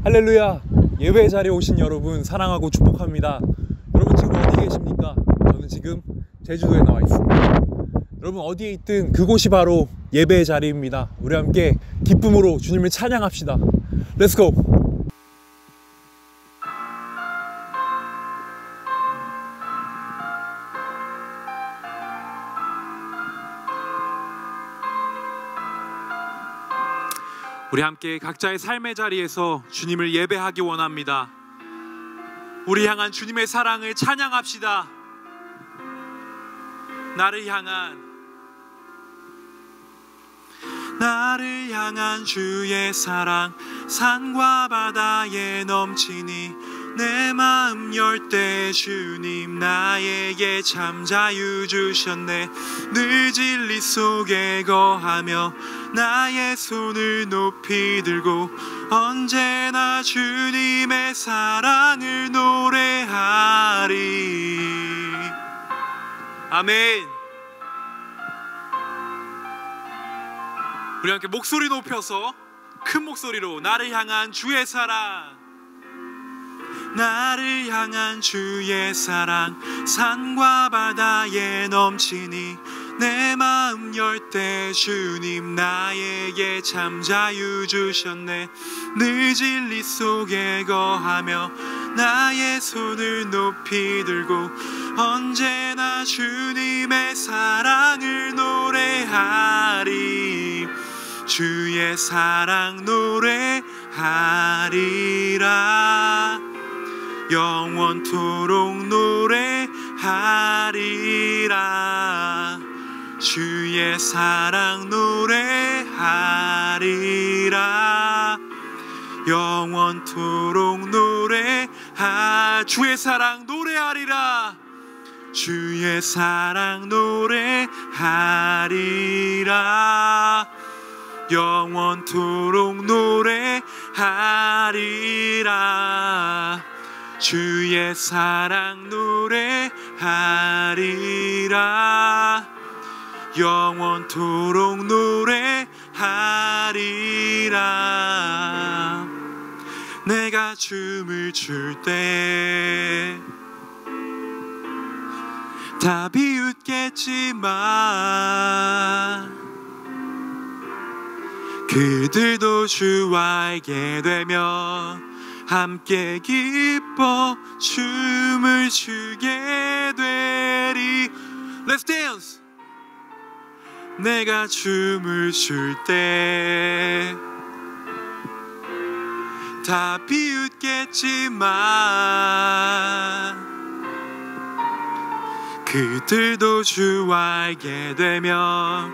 할렐루야! 예배 자리에 오신 여러분 사랑하고 축복합니다. 여러분 지금 어디 계십니까? 저는 지금 제주도에 나와 있습니다. 여러분 어디에 있든 그곳이 바로 예배의 자리입니다. 우리 함께 기쁨으로 주님을 찬양합시다. 렛츠고! 우리 함께 각자의 삶의 자리에서 주님을 예배하기 원합니다. 우리 향한 주님의 사랑을 찬양합시다. 나를 향한 주의 사랑 산과 바다에 넘치니 내 마음 열 때 주님 나에게 참 자유 주셨네. 늘 진리 속에 거하며 나의 손을 높이 들고 언제나 주님의 사랑을 노래하리. 아멘. 우리 함께 목소리 높여서 큰 목소리로 나를 향한 주의 사랑, 나를 향한 주의 사랑 산과 바다에 넘치니 내 마음 열 때 주님 나에게 참 자유 주셨네. 늘 진리 속에 거하며 나의 손을 높이 들고 언제나 주님의 사랑을 노래하리. 주의 사랑 노래하리라. 영원토록 노래하리라. 주의 사랑 노래하리라. 영원토록 주의 사랑 노래하리라. 주의 사랑 노래하리라. 영원토록 노래하리라. 주의 사랑 노래하리라. 영원토록 노래하리라. 내가 춤을 출 때 다 비웃겠지만 그들도 주와 알게 되면 함께 기뻐 춤을 추게 되리. Let's dance! 내가 춤을 출 때 다 비웃겠지만 그들도 주와 알게 되면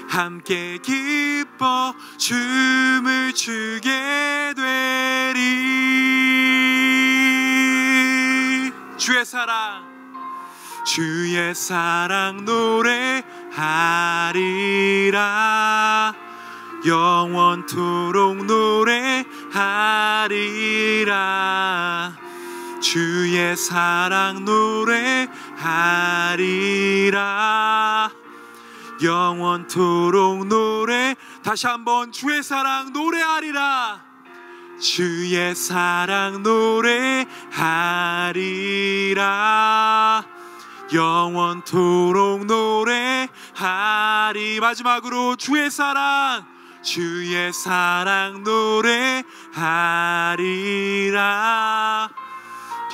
함께 기뻐 춤을 추게 되리. 주의 사랑 노래하리라. 영원토록 노래하리라. 주의 사랑 노래하리라. 영원토록 다시 한번 주의 사랑 노래하리라. 주의 사랑 노래하리라. 영원토록 노래하리. 마지막으로 주의 사랑 노래하리라.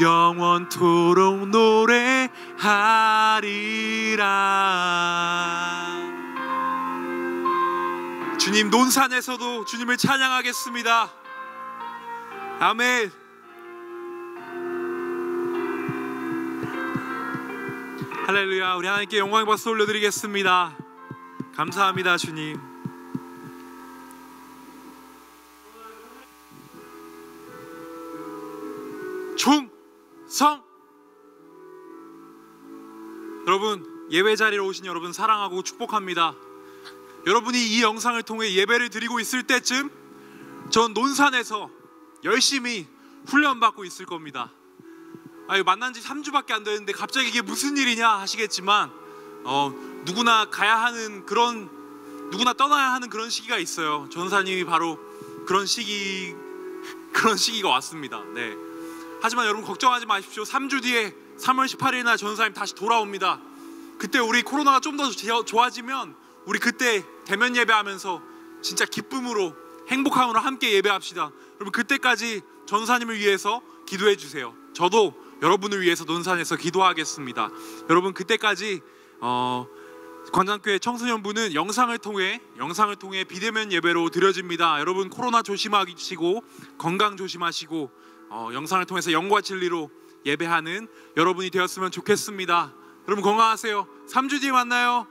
영원토록 노래하리라. 주님, 논산에서도 주님을 찬양하겠습니다. 아멘. 할렐루야. 우리 하나님께 영광의 박수 올려드리겠습니다. 감사합니다. 주님. 충성. 여러분, 예배 자리에 오신 여러분 사랑하고 축복합니다. 여러분이 이 영상을 통해 예배를 드리고 있을 때쯤 전 논산에서 열심히 훈련받고 있을 겁니다. 만난 지 3주밖에 안 되는데 갑자기 이게 무슨 일이냐 하시겠지만 누구나 누구나 떠나야 하는 그런 시기가 있어요. 전사님이 바로 그런 시기가 그런 시기가 왔습니다. 네. 하지만 여러분 걱정하지 마십시오. 3주 뒤에 3월 18일 날 전도사님 다시 돌아옵니다. 그때 우리 코로나가 좀 더 좋아지면 우리 그때 대면 예배하면서 진짜 기쁨으로 행복함으로 함께 예배합시다. 여러분 그때까지 전도사님을 위해서 기도해 주세요. 저도 여러분을 위해서 논산에서 기도하겠습니다. 여러분 그때까지 관장교회 청소년부는 영상을 통해 비대면 예배로 드려집니다. 여러분 코로나 조심하시고 건강 조심하시고 영상을 통해서 영과 진리로 예배하는 여러분이 되었으면 좋겠습니다. 여러분 건강하세요. 3주 뒤에 만나요.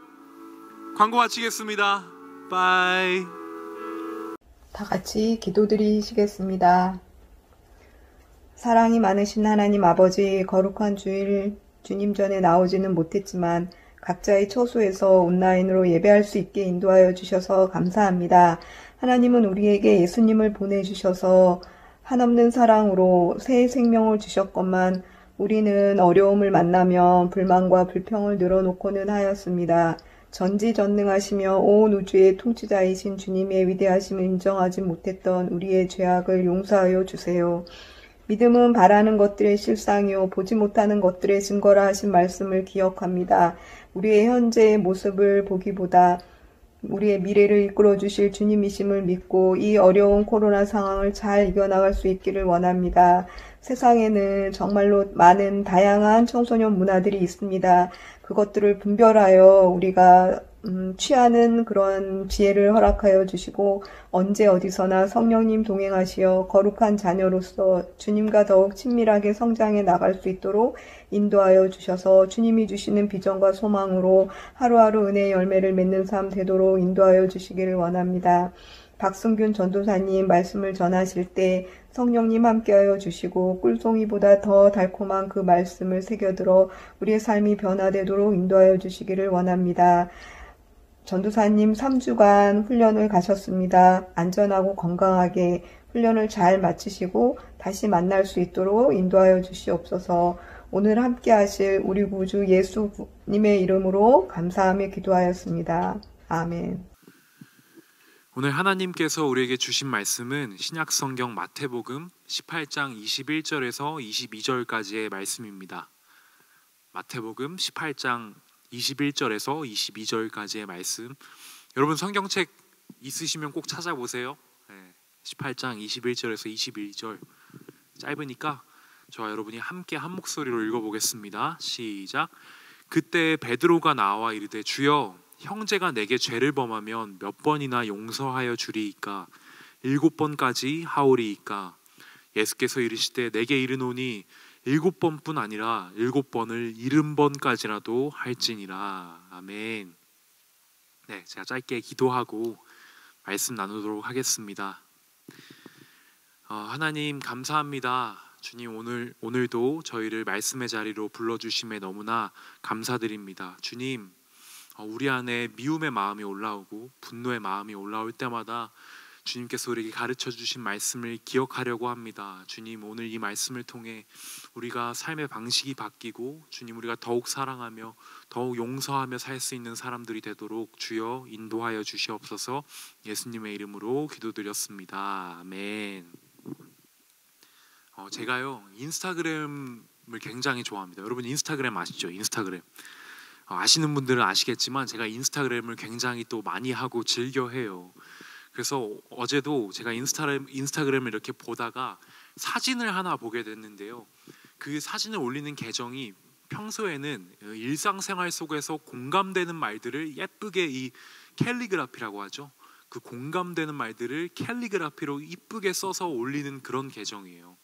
광고 마치겠습니다. 바이. 다 같이 기도드리시겠습니다. 사랑이 많으신 하나님 아버지, 거룩한 주일 주님 전에 나오지는 못했지만 각자의 처소에서 온라인으로 예배할 수 있게 인도하여 주셔서 감사합니다. 하나님은 우리에게 예수님을 보내주셔서 한없는 사랑으로 새 생명을 주셨건만 우리는 어려움을 만나며 불만과 불평을 늘어놓고는 하였습니다. 전지전능하시며 온 우주의 통치자이신 주님의 위대하심을 인정하지 못했던 우리의 죄악을 용서하여 주세요. 믿음은 바라는 것들의 실상이요 보지 못하는 것들의 증거라 하신 말씀을 기억합니다. 우리의 현재의 모습을 보기보다 우리의 미래를 이끌어 주실 주님이심을 믿고 이 어려운 코로나 상황을 잘 이겨나갈 수 있기를 원합니다. 세상에는 정말로 많은 다양한 청소년 문화들이 있습니다. 그것들을 분별하여 우리가 취하는 그런 지혜를 허락하여 주시고 언제 어디서나 성령님 동행하시어 거룩한 자녀로서 주님과 더욱 친밀하게 성장해 나갈 수 있도록 인도하여 주셔서 주님이 주시는 비전과 소망으로 하루하루 은혜의 열매를 맺는 삶 되도록 인도하여 주시기를 원합니다. 박승균 전도사님 말씀을 전하실 때 성령님 함께하여 주시고 꿀송이보다 더 달콤한 그 말씀을 새겨들어 우리의 삶이 변화되도록 인도하여 주시기를 원합니다. 전도사님 3주간 훈련을 가셨습니다. 안전하고 건강하게 훈련을 잘 마치시고 다시 만날 수 있도록 인도하여 주시옵소서. 오늘 함께 하실 우리 구주 예수님의 이름으로 감사하며 기도하였습니다. 아멘. 오늘 하나님께서 우리에게 주신 말씀은 신약성경 마태복음 18장 21절에서 22절까지의 말씀입니다. 마태복음 18장 21절에서 22절까지의 말씀. 여러분 성경책 있으시면 꼭 찾아보세요. 18장 21절에서 22절 짧으니까 저와 여러분이 함께 한 목소리로 읽어보겠습니다. 시작. 그때 베드로가 나와 이르되 주여 형제가 내게 죄를 범하면 몇 번이나 용서하여 주리이까 7번까지 하오리이까. 예수께서 이르시되 내게 이르노니 7번뿐 아니라 7번을 70번까지라도 할지니라. 아멘. 네, 제가 짧게 기도하고 말씀 나누도록 하겠습니다. 하나님 감사합니다. 주님 오늘도 저희를 말씀의 자리로 불러주심에 너무나 감사드립니다. 주님 우리 안에 미움의 마음이 올라오고 분노의 마음이 올라올 때마다 주님께서 우리에게 가르쳐 주신 말씀을 기억하려고 합니다. 주님 오늘 이 말씀을 통해 우리가 삶의 방식이 바뀌고 주님 우리가 더욱 사랑하며 더욱 용서하며 살 수 있는 사람들이 되도록 주여 인도하여 주시옵소서. 예수님의 이름으로 기도드렸습니다. 아멘. 제가요 인스타그램을 굉장히 좋아합니다. 여러분 인스타그램 아시죠? 인스타그램 아시는 분들은 아시겠지만 제가 인스타그램을 굉장히 또 많이 하고 즐겨 해요. 그래서 어제도 제가 인스타그램을 이렇게 보다가 사진을 하나 보게 됐는데요. 그 사진을 올리는 계정이 평소에는 일상생활 속에서 공감되는 말들을 예쁘게 이 캘리그라피라고 하죠. 그 공감되는 말들을 캘리그라피로 이쁘게 써서 올리는 그런 계정이에요.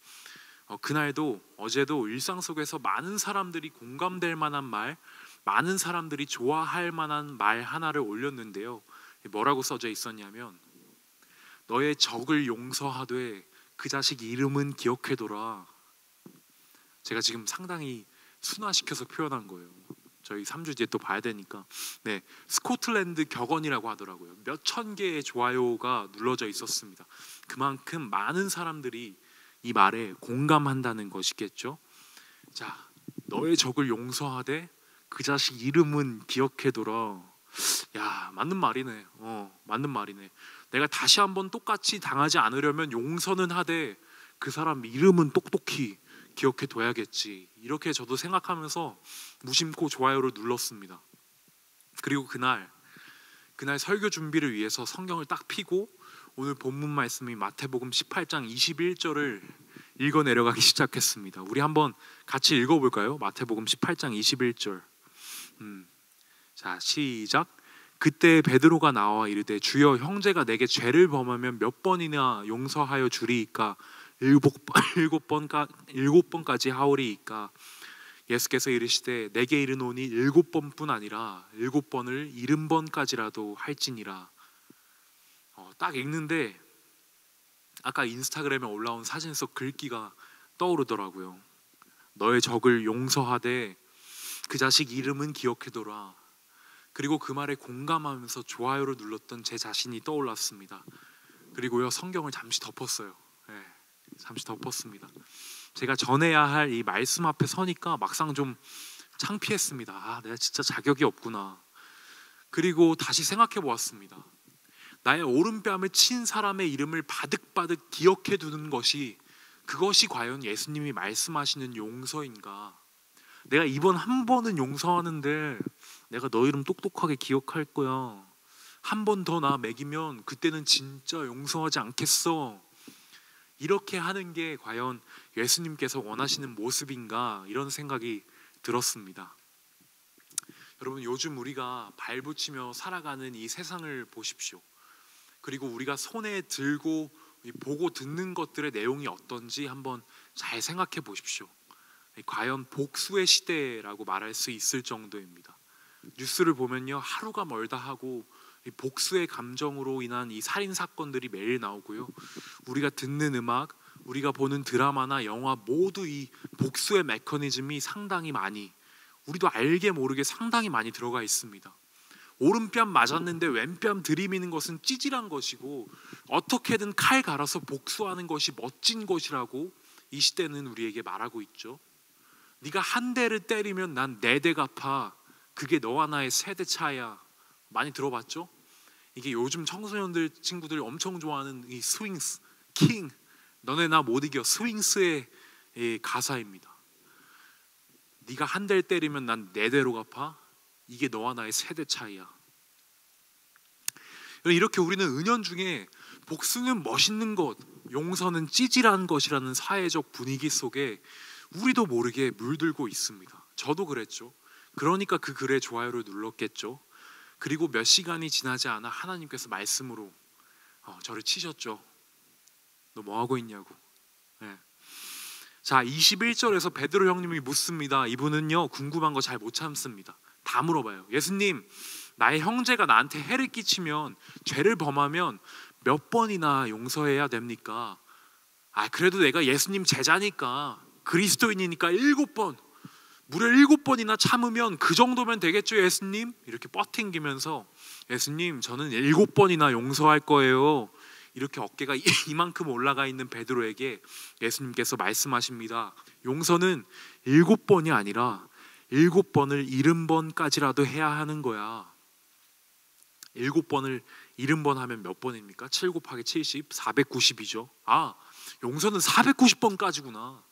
그날도 어제도 일상 속에서 많은 사람들이 공감될 만한 말, 많은 사람들이 좋아할 만한 말 하나를 올렸는데요. 뭐라고 써져 있었냐면 너의 적을 용서하되 그 자식 이름은 기억해둬라. 제가 지금 상당히 순화시켜서 표현한 거예요. 저희 3주 뒤에 또 봐야 되니까. 네, 스코틀랜드 격언이라고 하더라고요. 몇천 개의 좋아요가 눌러져 있었습니다. 그만큼 많은 사람들이 이 말에 공감한다는 것이겠죠. 자, 너의 적을 용서하되 그 자식 이름은 기억해둬라. 야, 맞는 말이네. 맞는 말이네. 내가 다시 한번 똑같이 당하지 않으려면 용서는 하되 그 사람 이름은 똑똑히 기억해 둬야겠지. 이렇게 저도 생각하면서 무심코 좋아요를 눌렀습니다. 그리고 그날 설교 준비를 위해서 성경을 딱 펴고 오늘 본문 말씀이 마태복음 18장 21절을 읽어 내려가기 시작했습니다. 우리 한번 같이 읽어볼까요? 마태복음 18장 21절. 자, 시작. 그때 베드로가 나와 이르되 주여, 형제가 내게 죄를 범하면 몇 번이나 용서하여 주리이까? 일곱 번까지 하오리이까? 예수께서 이르시되 내게 이르노니 7번뿐 아니라 7번을 70번까지라도 할지니라. 딱 읽는데 아까 인스타그램에 올라온 사진 속 글귀가 떠오르더라고요. 너의 적을 용서하되 그 자식 이름은 기억해둬라. 그리고 그 말에 공감하면서 좋아요를 눌렀던 제 자신이 떠올랐습니다. 그리고요, 성경을 잠시 덮었어요. 잠시 덮었습니다. 제가 전해야 할 이 말씀 앞에 서니까 막상 좀 창피했습니다. 내가 진짜 자격이 없구나. 그리고 다시 생각해 보았습니다. 나의 오른뺨을 친 사람의 이름을 바득바득 기억해 두는 그것이 과연 예수님이 말씀하시는 용서인가? 내가 이번 한 번은 용서하는데 내가 너 이름 똑똑하게 기억할 거야. 한 번 더 나 먹이면 그때는 진짜 용서하지 않겠어. 이렇게 하는 게 과연 예수님께서 원하시는 모습인가? 이런 생각이 들었습니다. 여러분, 요즘 우리가 발붙이며 살아가는 이 세상을 보십시오. 그리고 우리가 손에 들고 보고 듣는 것들의 내용이 어떤지 한번 잘 생각해 보십시오. 과연 복수의 시대라고 말할 수 있을 정도입니다. 뉴스를 보면요, 하루가 멀다 하고 이 복수의 감정으로 인한 이 살인 사건들이 매일 나오고요, 우리가 듣는 음악, 우리가 보는 드라마나 영화 모두 이 복수의 메커니즘이 상당히 많이, 우리도 알게 모르게 상당히 많이 들어가 있습니다. 오른뺨 맞았는데 왼뺨 들이미는 것은 찌질한 것이고 어떻게든 칼 갈아서 복수하는 것이 멋진 것이라고 이 시대는 우리에게 말하고 있죠. 네가 한 대를 때리면 난 4대 갚아. 그게 너와 나의 세대 차이야. 많이 들어봤죠? 이게 요즘 청소년들 친구들이 엄청 좋아하는 이 스윙스, 킹, 너네 나 못 이겨, 스윙스의 가사입니다. 네가 한 대를 때리면 난 4대로 갚아. 이게 너와 나의 세대 차이야. 이렇게 우리는 은연중에 복수는 멋있는 것, 용서는 찌질한 것이라는 사회적 분위기 속에 우리도 모르게 물들고 있습니다. 저도 그랬죠. 그러니까 그 글에 좋아요를 눌렀겠죠. 그리고 몇 시간이 지나지 않아 하나님께서 말씀으로 저를 치셨죠. 너 뭐 하고 있냐고. 자, 21절에서 베드로 형님이 묻습니다. 이분은요, 궁금한 거 잘 못 참습니다. 다 물어봐요. 예수님, 나의 형제가 나한테 해를 끼치면, 죄를 범하면 몇 번이나 용서해야 됩니까? 그래도 내가 예수님 제자니까, 그리스도인이니까 7번, 무려 7번이나 참으면 그 정도면 되겠죠, 예수님? 이렇게 뻗팅기면서, 예수님, 저는 7번이나 용서할 거예요. 이렇게 어깨가 이만큼 올라가 있는 베드로에게 예수님께서 말씀하십니다. 용서는 7번이 아니라 7번을 70번까지라도 해야 하는 거야. 7번을 70번 하면 몇 번입니까? 7 곱하기 70, 490이죠. 용서는 490번까지구나.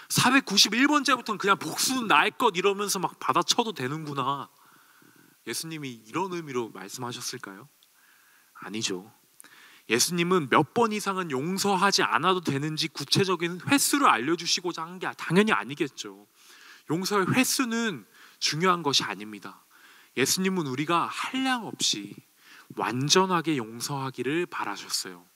491번째부터는 그냥 복수는 나의 것 이러면서 막 받아쳐도 되는구나. 예수님이 이런 의미로 말씀하셨을까요? 아니죠. 예수님은 몇 번 이상은 용서하지 않아도 되는지 구체적인 횟수를 알려주시고자 한 게 당연히 아니겠죠. 용서의 횟수는 중요한 것이 아닙니다. 예수님은 우리가 한량 없이 완전하게 용서하기를 바라셨어요.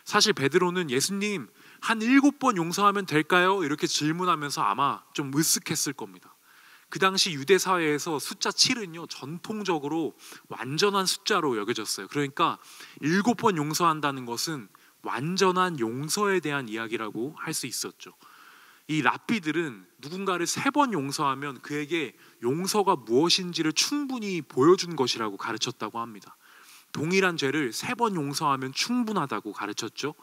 사실 베드로는 예수님 한 7번 용서하면 될까요? 이렇게 질문하면서 아마 좀 으쓱했을 겁니다. 그 당시 유대 사회에서 숫자 7은요 전통적으로 완전한 숫자로 여겨졌어요. 그러니까 7번 용서한다는 것은 완전한 용서에 대한 이야기라고 할 수 있었죠. 이 랍비들은 누군가를 3번 용서하면 그에게 용서가 무엇인지를 충분히 보여준 것이라고 가르쳤다고 합니다. 동일한 죄를 3번 용서하면 충분하다고 가르쳤죠.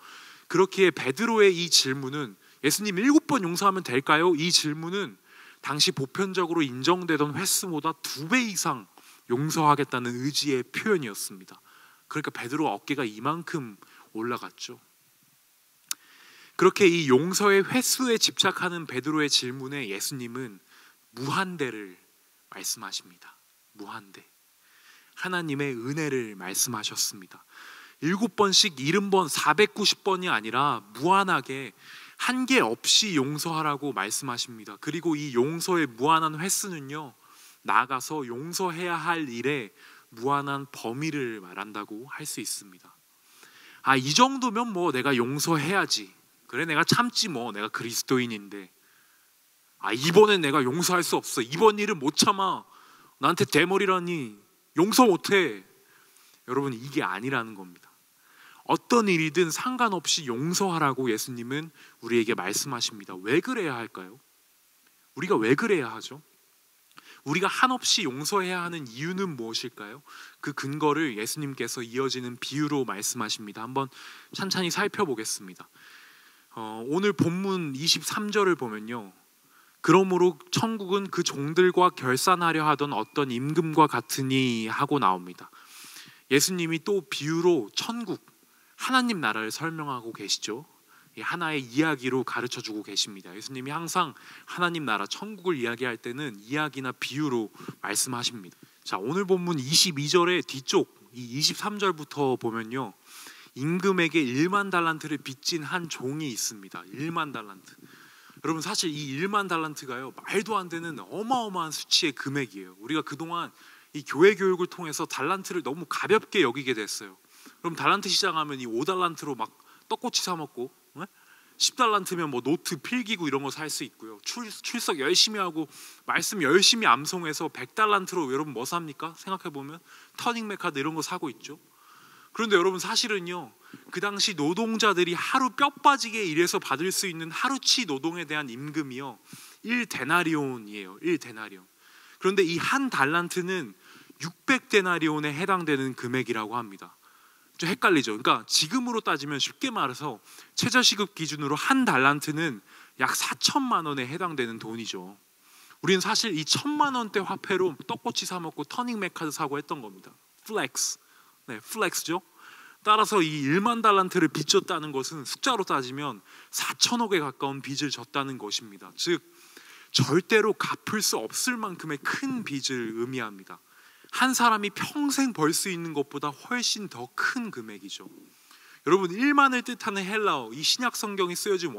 그렇기에 베드로의 이 질문은 예수님 7번 용서하면 될까요? 이 질문은 당시 보편적으로 인정되던 횟수보다 2배 이상 용서하겠다는 의지의 표현이었습니다. 그러니까 베드로 어깨가 이만큼 올라갔죠. 그렇게 이 용서의 횟수에 집착하는 베드로의 질문에 예수님은 무한대를 말씀하십니다. 무한대. 하나님의 은혜를 말씀하셨습니다. 7번씩 70번 490번이 아니라 무한하게 한계 없이 용서하라고 말씀하십니다. 그리고 이 용서의 무한한 횟수는요, 나아가서 용서해야 할 일에 무한한 범위를 말한다고 할 수 있습니다. 이 정도면 뭐 내가 용서해야지. 그래, 내가 참지 뭐, 내가 그리스도인인데. 이번엔 내가 용서할 수 없어. 이번 일은 못 참아. 나한테 대머리라니 용서 못해. 여러분, 이게 아니라는 겁니다. 어떤 일이든 상관없이 용서하라고 예수님은 우리에게 말씀하십니다. 왜 그래야 할까요? 우리가 왜 그래야 하죠? 우리가 한없이 용서해야 하는 이유는 무엇일까요? 그 근거를 예수님께서 이어지는 비유로 말씀하십니다. 한번 찬찬히 살펴보겠습니다. 오늘 본문 23절을 보면요, 그러므로 천국은 그 종들과 결산하려 하던 어떤 임금과 같으니 하고 나옵니다. 예수님이 또 비유로 천국, 하나님 나라를 설명하고 계시죠. 하나의 이야기로 가르쳐주고 계십니다. 예수님이 항상 하나님 나라, 천국을 이야기할 때는 이야기나 비유로 말씀하십니다. 자, 오늘 본문 22절의 뒤쪽 이 23절부터 보면요, 임금에게 1만 달란트를 빚진 한 종이 있습니다. 1만 달란트. 여러분, 사실 이 1만 달란트가요, 말도 안 되는 어마어마한 수치의 금액이에요. 우리가 그동안 이 교회 교육을 통해서 달란트를 너무 가볍게 여기게 됐어요. 그럼 달란트 시장하면 이 5달란트로 막 떡꼬치 사 먹고, 10달란트면 뭐 노트 필기구 이런 거 살 수 있고요. 출석 열심히 하고 말씀 열심히 암송해서 100달란트로 여러분 뭐 삽니까? 생각해보면 터닝맥 카드 이런 거 사고 있죠. 그런데 여러분, 사실은요, 그 당시 노동자들이 하루 뼈 빠지게 일해서 받을 수 있는 하루치 노동에 대한 임금이요, 1데나리온이에요. 1데나리온. 그런데 이 한 달란트는 600데나리온에 해당되는 금액이라고 합니다. 좀 헷갈리죠. 그러니까 지금으로 따지면 쉽게 말해서 최저시급 기준으로 한 달란트는 약 4천만 원에 해당되는 돈이죠. 우리는 사실 이 1,000만 원대 화폐로 떡꼬치 사 먹고 터닝맥 카드 사고 했던 겁니다. 플렉스. 네, 플렉스죠. 따라서 이 1만 달란트를 빚졌다는 것은 숫자로 따지면 4천억에 가까운 빚을 졌다는 것입니다. 즉, 절대로 갚을 수 없을 만큼의 큰 빚을 의미합니다. 한 사람이 평생 벌 수 있는 것보다 훨씬 더 큰 금액이죠. 여러분, 1만을 뜻하는 헬라어, 이 신약 성경이 쓰여진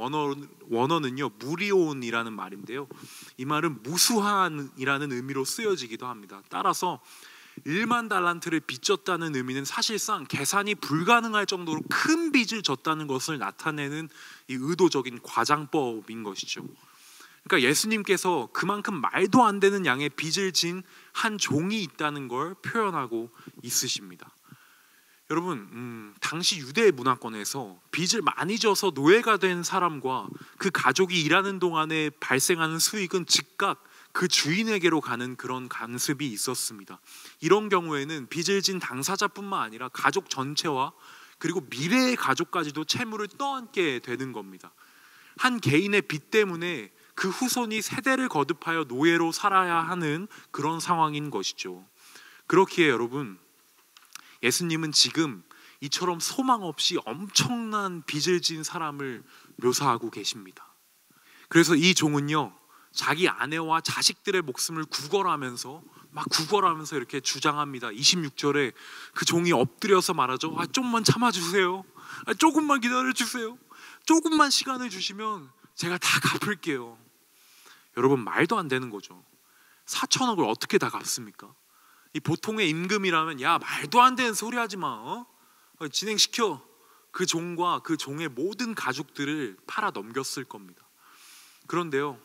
원어는요, 무리온이라는 말인데요, 이 말은 무수한이라는 의미로 쓰여지기도 합니다. 따라서 1만 달란트를 빚졌다는 의미는 사실상 계산이 불가능할 정도로 큰 빚을 졌다는 것을 나타내는 이 의도적인 과장법인 것이죠. 그러니까 예수님께서 그만큼 말도 안 되는 양의 빚을 진 한 종이 있다는 걸 표현하고 있으십니다. 여러분, 당시 유대 문화권에서 빚을 많이 져서 노예가 된 사람과 그 가족이 일하는 동안에 발생하는 수익은 즉각 그 주인에게로 가는 그런 관습이 있었습니다. 이런 경우에는 빚을 진 당사자뿐만 아니라 가족 전체와 그리고 미래의 가족까지도 채무를 떠안게 되는 겁니다. 한 개인의 빚 때문에 그 후손이 세대를 거듭하여 노예로 살아야 하는 그런 상황인 것이죠. 그렇기에 여러분, 예수님은 지금 이처럼 소망 없이 엄청난 빚을 진 사람을 묘사하고 계십니다. 그래서 이 종은요, 자기 아내와 자식들의 목숨을 구걸하면서 이렇게 주장합니다. 26절에 그 종이 엎드려서 말하죠. 좀만 참아주세요. 조금만 기다려주세요. 조금만 시간을 주시면 제가 다 갚을게요. 여러분, 말도 안 되는 거죠. 4천억을 어떻게 다 갚습니까? 이 보통의 임금이라면 야, 말도 안 되는 소리 하지 마. 진행시켜. 그 종과 그 종의 모든 가족들을 팔아 넘겼을 겁니다. 그런데요,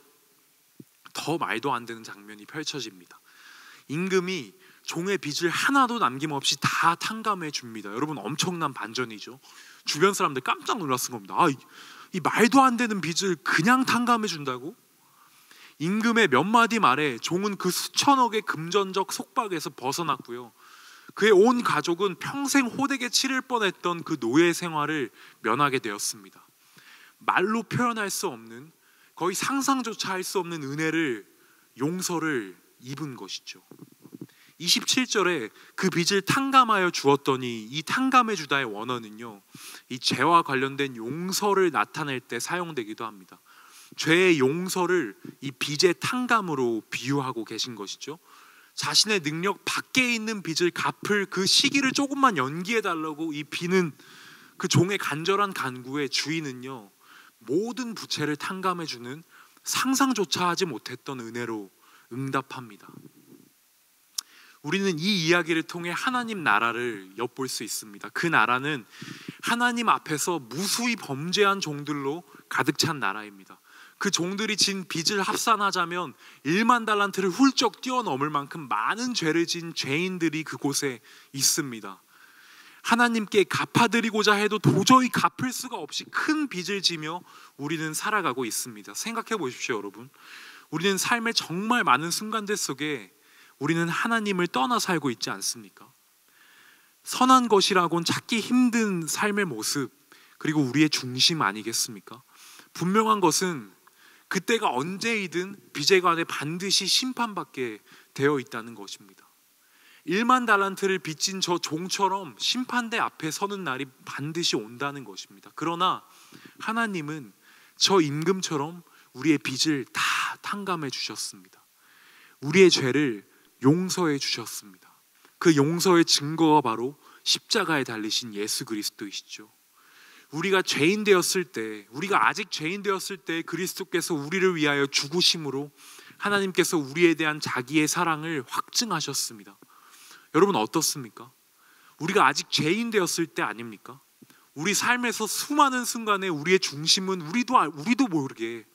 더 말도 안 되는 장면이 펼쳐집니다. 임금이 종의 빚을 하나도 남김없이 다 탕감해 줍니다. 여러분, 엄청난 반전이죠. 주변 사람들 깜짝 놀랐을 겁니다. 이 말도 안 되는 빚을 그냥 탕감해 준다고? 임금의 몇 마디 말에 종은 그 수천억의 금전적 속박에서 벗어났고요, 그의 온 가족은 평생 호되게 치를 뻔했던 그 노예 생활을 면하게 되었습니다. 말로 표현할 수 없는, 거의 상상조차 할 수 없는 은혜를, 용서를 입은 것이죠. 27절에 그 빚을 탕감하여 주었더니 이 탕감해 주다의 원어는요, 이 죄와 관련된 용서를 나타낼 때 사용되기도 합니다. 죄의 용서를 이 빚의 탕감으로 비유하고 계신 것이죠. 자신의 능력 밖에 있는 빚을 갚을 그 시기를 조금만 연기해 달라고 이 비는 그 종의 간절한 간구에 주인은요, 모든 부채를 탕감해 주는 상상조차 하지 못했던 은혜로 응답합니다. 우리는 이 이야기를 통해 하나님 나라를 엿볼 수 있습니다. 그 나라는 하나님 앞에서 무수히 범죄한 종들로 가득 찬 나라입니다. 그 종들이 진 빚을 합산하자면 1만 달란트를 훌쩍 뛰어넘을 만큼 많은 죄를 진 죄인들이 그곳에 있습니다. 하나님께 갚아드리고자 해도 도저히 갚을 수가 없이 큰 빚을 지며 우리는 살아가고 있습니다. 생각해 보십시오, 여러분. 우리는 삶의 정말 많은 순간들 속에 우리는 하나님을 떠나 살고 있지 않습니까? 선한 것이라고는 찾기 힘든 삶의 모습, 그리고 우리의 중심 아니겠습니까? 분명한 것은 그때가 언제이든 빚에 관해 반드시 심판받게 되어 있다는 것입니다. 1만 달란트를 빚진 저 종처럼 심판대 앞에 서는 날이 반드시 온다는 것입니다. 그러나 하나님은 저 임금처럼 우리의 빚을 다 탕감해 주셨습니다. 우리의 죄를 용서해 주셨습니다. 그 용서의 증거가 바로 십자가에 달리신 예수 그리스도이시죠. 우리가 죄인 되었을 때, 우리가 아직 죄인 되었을 때 그리스도께서 우리를 위하여 죽으심으로 하나님께서 우리에 대한 자기의 사랑을 확증하셨습니다. 여러분 어떻습니까? 우리가 아직 죄인 되었을 때 아닙니까? 우리 삶에서 수많은 순간에 우리의 중심은 우리도 모르게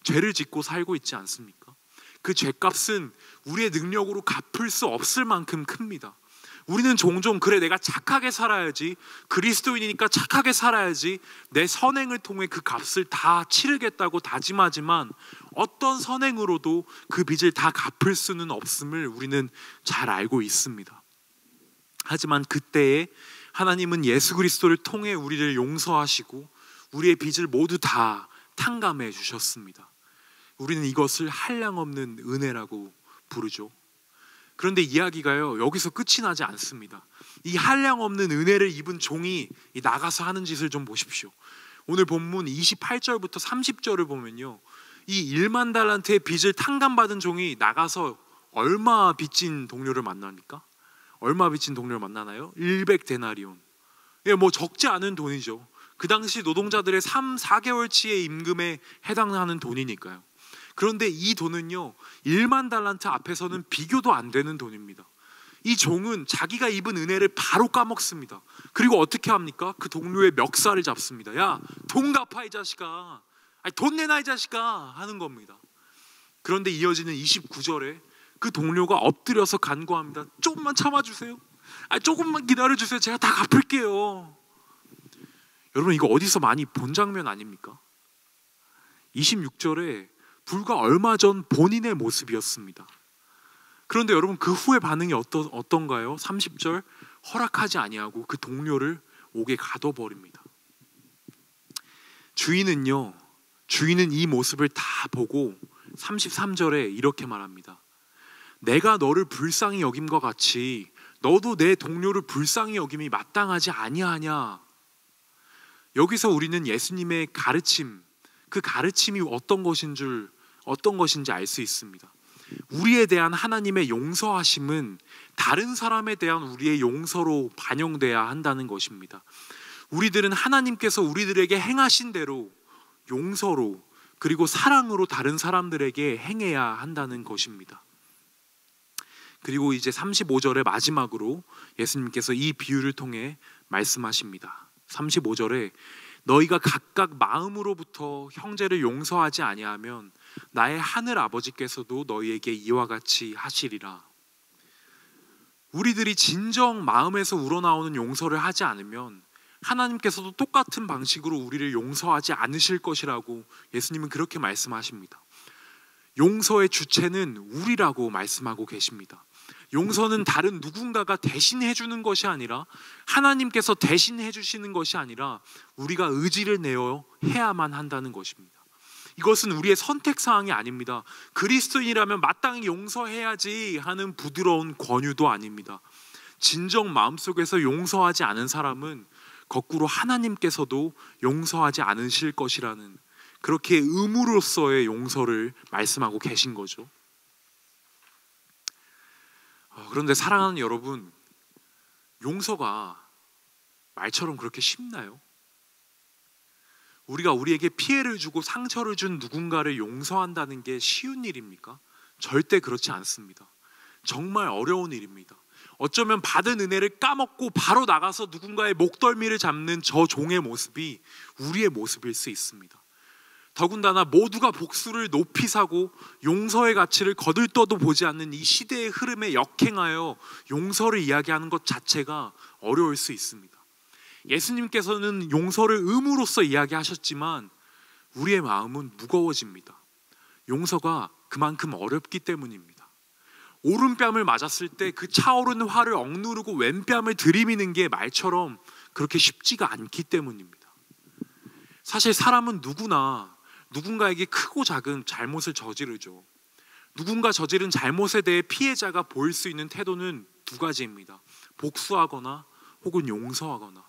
죄를 짓고 살고 있지 않습니까? 그 죄값은 우리의 능력으로 갚을 수 없을 만큼 큽니다. 우리는 종종 그래 내가 착하게 살아야지, 그리스도인이니까 착하게 살아야지, 내 선행을 통해 그 값을 다 치르겠다고 다짐하지만 어떤 선행으로도 그 빚을 다 갚을 수는 없음을 우리는 잘 알고 있습니다. 하지만 그때에 하나님은 예수 그리스도를 통해 우리를 용서하시고 우리의 빚을 모두 다 탕감해 주셨습니다. 우리는 이것을 한량없는 은혜라고 부르죠. 그런데 이야기가요, 여기서 끝이 나지 않습니다. 이 한량없는 은혜를 입은 종이 나가서 하는 짓을 좀 보십시오. 오늘 본문 28절부터 30절을 보면요, 이 1만 달란트의 빚을 탕감받은 종이 나가서 얼마 빚진 동료를 만납니까? 얼마 빚진 동료를 만나나요? 100데나리온. 예, 뭐 적지 않은 돈이죠. 그 당시 노동자들의 3-4개월치의 임금에 해당하는 돈이니까요. 그런데 이 돈은요, 1만 달란트 앞에서는 비교도 안 되는 돈입니다. 이 종은 자기가 입은 은혜를 바로 까먹습니다. 그리고 어떻게 합니까? 그 동료의 멱살을 잡습니다. 야, 돈 갚아 이 자식아, 아니, 돈 내놔 이 자식아 하는 겁니다. 그런데 이어지는 29절에 그 동료가 엎드려서 간구합니다. 조금만 참아주세요. 조금만 기다려주세요. 제가 다 갚을게요. 여러분, 이거 어디서 많이 본 장면 아닙니까? 26절에 불과 얼마 전 본인의 모습이었습니다. 그런데 여러분, 그 후의 반응이 어떤가요? 30절, 허락하지 아니하고 그 동료를 옥에 가둬버립니다. 주인은 이 모습을 다 보고 33절에 이렇게 말합니다. 내가 너를 불쌍히 여김과 같이 너도 내 동료를 불쌍히 여김이 마땅하지 아니하냐. 여기서 우리는 예수님의 가르침, 그 가르침이 어떤 것인지 알 수 있습니다. 우리에 대한 하나님의 용서하심은 다른 사람에 대한 우리의 용서로 반영돼야 한다는 것입니다. 우리들은 하나님께서 우리들에게 행하신 대로 용서로, 그리고 사랑으로 다른 사람들에게 행해야 한다는 것입니다. 그리고 이제 35절의 마지막으로 예수님께서 이 비유를 통해 말씀하십니다. 35절에 너희가 각각 마음으로부터 형제를 용서하지 아니하면 나의 하늘 아버지께서도 너희에게 이와 같이 하시리라. 우리들이 진정 마음에서 우러나오는 용서를 하지 않으면 하나님께서도 똑같은 방식으로 우리를 용서하지 않으실 것이라고 예수님은 그렇게 말씀하십니다. 용서의 주체는 우리라고 말씀하고 계십니다. 용서는 다른 누군가가 대신 해주는 것이 아니라, 하나님께서 대신 해주시는 것이 아니라 우리가 의지를 내어 해야만 한다는 것입니다. 이것은 우리의 선택 사항이 아닙니다. 그리스도인이라면 마땅히 용서해야지 하는 부드러운 권유도 아닙니다. 진정 마음속에서 용서하지 않은 사람은 거꾸로 하나님께서도 용서하지 않으실 것이라는, 그렇게 의무로서의 용서를 말씀하고 계신 거죠. 그런데 사랑하는 여러분, 용서가 말처럼 그렇게 쉽나요? 우리가 우리에게 피해를 주고 상처를 준 누군가를 용서한다는 게 쉬운 일입니까? 절대 그렇지 않습니다. 정말 어려운 일입니다. 어쩌면 받은 은혜를 까먹고 바로 나가서 누군가의 목덜미를 잡는 저 종의 모습이 우리의 모습일 수 있습니다. 더군다나 모두가 복수를 높이 사고 용서의 가치를 거들떠도 보지 않는 이 시대의 흐름에 역행하여 용서를 이야기하는 것 자체가 어려울 수 있습니다. 예수님께서는 용서를 의무로서 이야기하셨지만 우리의 마음은 무거워집니다. 용서가 그만큼 어렵기 때문입니다. 오른뺨을 맞았을 때 그 차오르는 화를 억누르고 왼뺨을 들이미는 게 말처럼 그렇게 쉽지가 않기 때문입니다. 사실 사람은 누구나 누군가에게 크고 작은 잘못을 저지르죠. 누군가 저지른 잘못에 대해 피해자가 보일 수 있는 태도는 두 가지입니다. 복수하거나 혹은 용서하거나.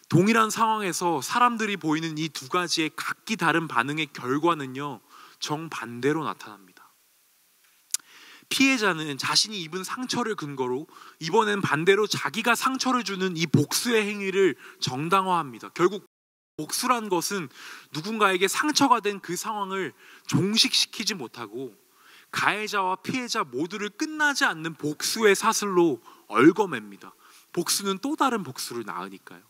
동일한 상황에서 사람들이 보이는 이 두 가지의 각기 다른 반응의 결과는요, 정반대로 나타납니다. 피해자는 자신이 입은 상처를 근거로 이번엔 반대로 자기가 상처를 주는 이 복수의 행위를 정당화합니다. 결국 복수란 것은 누군가에게 상처가 된 그 상황을 종식시키지 못하고 가해자와 피해자 모두를 끝나지 않는 복수의 사슬로 얽어맵니다. 복수는 또 다른 복수를 낳으니까요.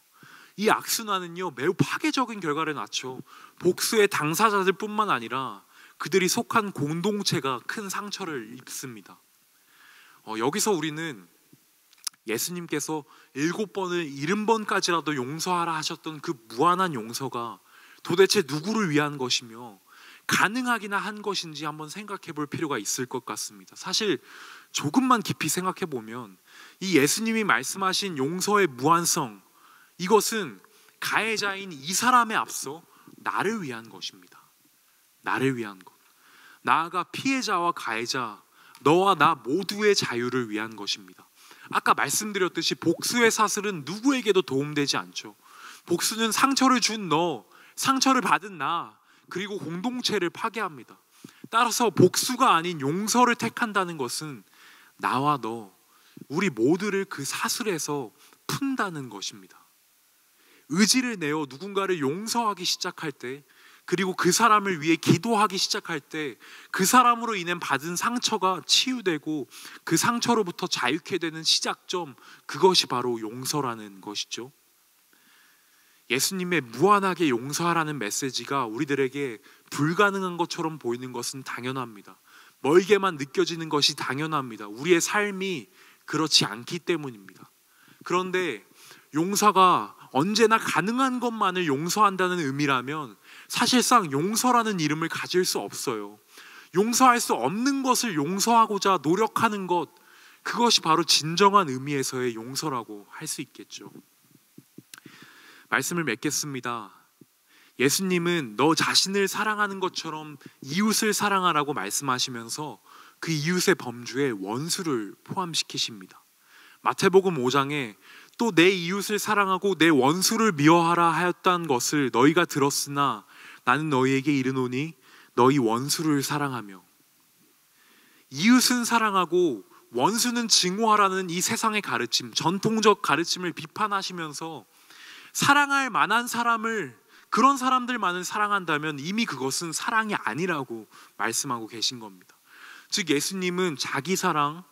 이 악순환은요, 매우 파괴적인 결과를 낳죠. 복수의 당사자들 뿐만 아니라 그들이 속한 공동체가 큰 상처를 입습니다. 여기서 우리는 예수님께서 7번을 70번까지라도 용서하라 하셨던 그 무한한 용서가 도대체 누구를 위한 것이며 가능하기나 한 것인지 한번 생각해 볼 필요가 있을 것 같습니다. 사실 조금만 깊이 생각해 보면 이 예수님이 말씀하신 용서의 무한성, 이것은 가해자인 이 사람에 앞서 나를 위한 것입니다. 나를 위한 것. 나아가 피해자와 가해자, 너와 나 모두의 자유를 위한 것입니다. 아까 말씀드렸듯이 복수의 사슬은 누구에게도 도움되지 않죠. 복수는 상처를 준 너, 상처를 받은 나, 그리고 공동체를 파괴합니다. 따라서 복수가 아닌 용서를 택한다는 것은 나와 너, 우리 모두를 그 사슬에서 푼다는 것입니다. 의지를 내어 누군가를 용서하기 시작할 때, 그리고 그 사람을 위해 기도하기 시작할 때 그 사람으로 인해 받은 상처가 치유되고 그 상처로부터 자유케 되는 시작점, 그것이 바로 용서라는 것이죠. 예수님의 무한하게 용서하라는 메시지가 우리들에게 불가능한 것처럼 보이는 것은 당연합니다. 멀게만 느껴지는 것이 당연합니다. 우리의 삶이 그렇지 않기 때문입니다. 그런데 용서가 언제나 가능한 것만을 용서한다는 의미라면 사실상 용서라는 이름을 가질 수 없어요. 용서할 수 없는 것을 용서하고자 노력하는 것, 그것이 바로 진정한 의미에서의 용서라고 할 수 있겠죠. 말씀을 맺겠습니다. 예수님은 너 자신을 사랑하는 것처럼 이웃을 사랑하라고 말씀하시면서 그 이웃의 범주에 원수를 포함시키십니다. 마태복음 5장에 또 내 이웃을 사랑하고 내 원수를 미워하라 하였다는 것을 너희가 들었으나 나는 너희에게 이르노니 너희 원수를 사랑하며. 이웃은 사랑하고 원수는 증오하라는 이 세상의 가르침, 전통적 가르침을 비판하시면서 사랑할 만한 사람을, 그런 사람들만을 사랑한다면 이미 그것은 사랑이 아니라고 말씀하고 계신 겁니다. 즉 예수님은 자기 사랑,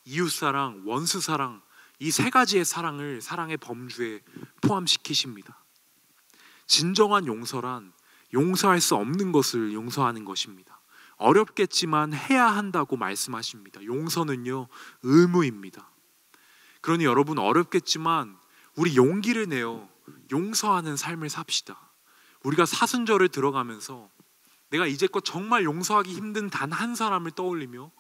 이웃 사랑, 원수 사랑, 이 세 가지의 사랑을 사랑의 범주에 포함시키십니다. 진정한 용서란 용서할 수 없는 것을 용서하는 것입니다. 어렵겠지만 해야 한다고 말씀하십니다. 용서는요, 의무입니다. 그러니 여러분, 어렵겠지만 우리 용기를 내어 용서하는 삶을 삽시다. 우리가 사순절을 들어가면서 내가 이제껏 정말 용서하기 힘든 단 한 사람을 떠올리며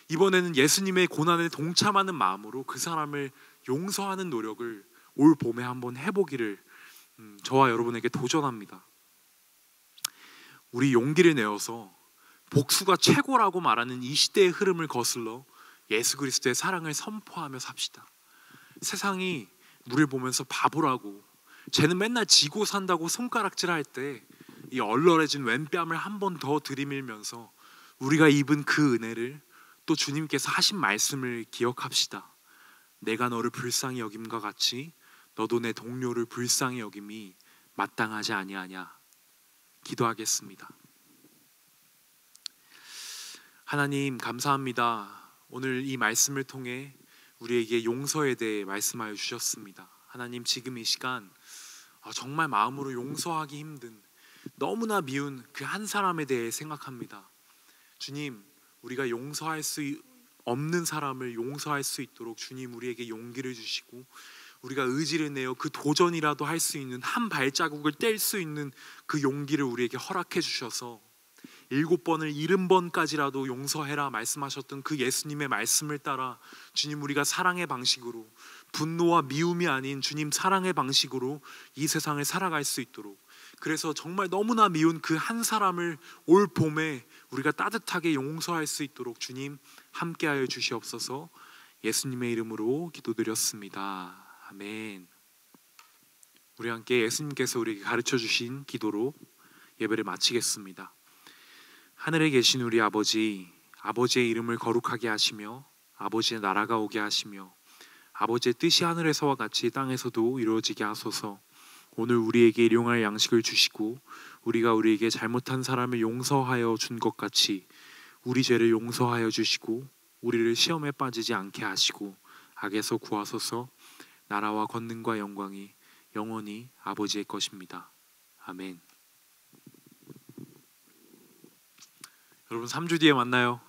이번에는 예수님의 고난에 동참하는 마음으로 그 사람을 용서하는 노력을 올 봄에 한번 해보기를 저와 여러분에게 도전합니다. 우리 용기를 내어서 복수가 최고라고 말하는 이 시대의 흐름을 거슬러 예수 그리스도의 사랑을 선포하며 삽시다. 세상이 우리를 보면서 바보라고, 쟤는 맨날 지고 산다고 손가락질할 때 이 얼얼해진 왼뺨을 한 번 더 들이밀면서 우리가 입은 그 은혜를, 또 주님께서 하신 말씀을 기억합시다. 내가 너를 불쌍히 여김과 같이 너도 내 동료를 불쌍히 여김이 마땅하지 아니하냐. 기도하겠습니다. 하나님 감사합니다. 오늘 이 말씀을 통해 우리에게 용서에 대해 말씀하여 주셨습니다. 하나님, 지금 이 시간 정말 마음으로 용서하기 힘든, 너무나 미운 그 한 사람에 대해 생각합니다. 주님, 우리가 용서할 수 없는 사람을 용서할 수 있도록 주님 우리에게 용기를 주시고, 우리가 의지를 내어 그 도전이라도 할 수 있는, 한 발자국을 뗄 수 있는 그 용기를 우리에게 허락해 주셔서 7번을 70번까지라도 용서해라 말씀하셨던 그 예수님의 말씀을 따라 주님, 우리가 사랑의 방식으로, 분노와 미움이 아닌 주님 사랑의 방식으로 이 세상을 살아갈 수 있도록, 그래서 정말 너무나 미운 그 한 사람을 올 봄에 우리가 따뜻하게 용서할 수 있도록 주님 함께하여 주시옵소서. 예수님의 이름으로 기도드렸습니다. 아멘. 우리 함께 예수님께서 우리에게 가르쳐 주신 기도로 예배를 마치겠습니다. 하늘에 계신 우리 아버지, 아버지의 이름을 거룩하게 하시며 아버지의 나라가 오게 하시며 아버지의 뜻이 하늘에서와 같이 땅에서도 이루어지게 하소서. 오늘 우리에게 일용할 양식을 주시고 우리가 우리에게 잘못한 사람을 용서하여 준 것 같이 우리 죄를 용서하여 주시고 우리를 시험에 빠지지 않게 하시고 악에서 구하소서. 나라와 권능과 영광이 영원히 아버지의 것입니다. 아멘. 여러분, 3주 뒤에 만나요.